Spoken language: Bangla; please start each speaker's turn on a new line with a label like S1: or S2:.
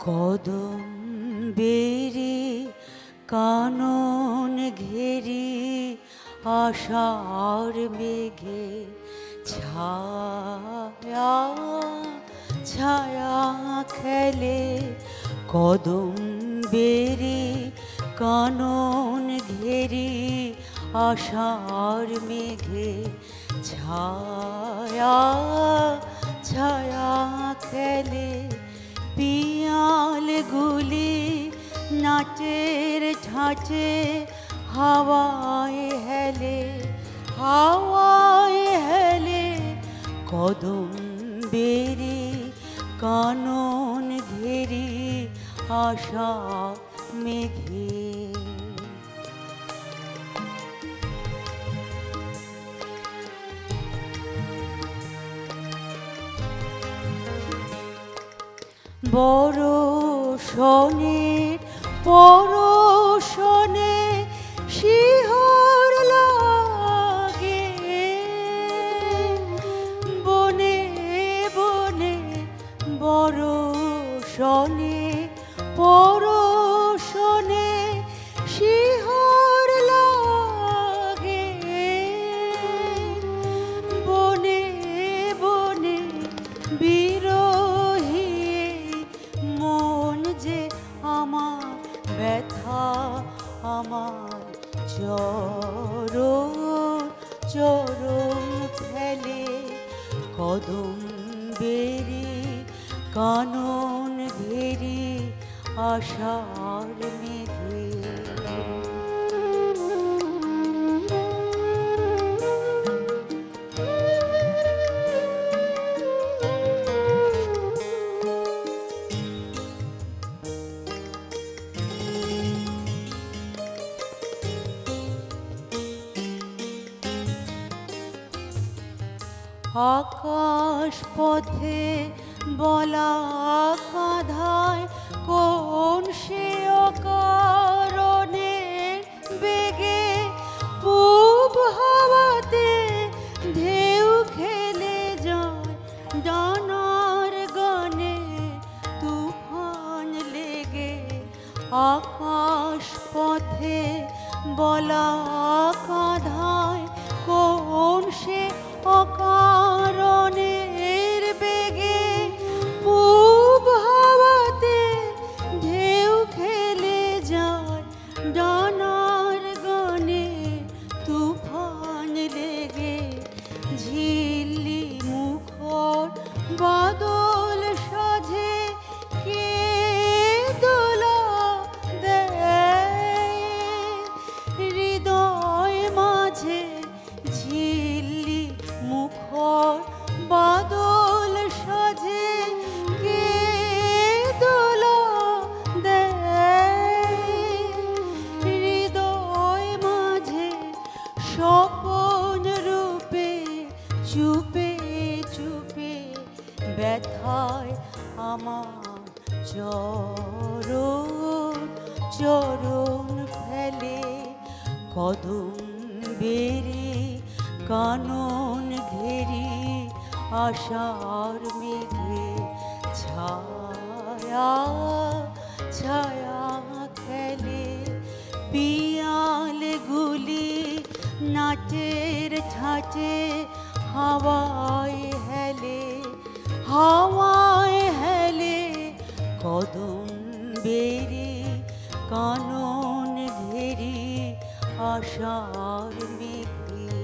S1: কদম বেরি কানন ঘেরি আশার মেঘে ছায়া ছায়া খেলে। কদম বেরি কানন ঘেরি আশার মেঘে ছায়া ছায়া খেলে। পিয়াল গুলি নাচের ঝাঁচে হাওয়ায় হেলে হাওয়ায় হেলে। কদম বেরি কানন ঘেরি আশা মেঘে। বরষণের পরশনে শিহর লাগে বনে বনে। বরষণে পরশনে শিহর লাগে বনে বনে। বিরহী মন যে আমার ব্যথা আমার চরণ চরণ ফেলে। কদম বেরি কানন ঘেরি আশার মেঘে। আকাশ পথে বলা কাঁধায় কোন সে অকারণে বেগে। পূব হাওয়াতে ঢেউ খেলে যায় ডানার গানে তুফান লেগে। আকাশ পথে বলা কাঁধায় কোন সে অকারণের বেগে। পূব হাওয়াতে ঢেউ খেলে যায় ডানার গানে তুফান লেগে। ঝিল্লি মুখর বাদল সাজে কে দোলা দেয় হৃদয় মাঝে। ঝিল্লি মুখর বাদল সাজে কে দোলা দেয় হৃদয় মাঝে। স্বপন রূপে চুপে চুপে ব্যথায় আমার চরণ চরণ ফেলে। কদম বেরি কানন ঘেরি আশার মেঘে ছায়া ছায়া খেলে। পিয়াল গুলি নাচের ঝাঁচে হাওয়ায় হেলে হাওয়ায় হেলে। কদম বেরি কানন ঘেরি আশার মেঘে।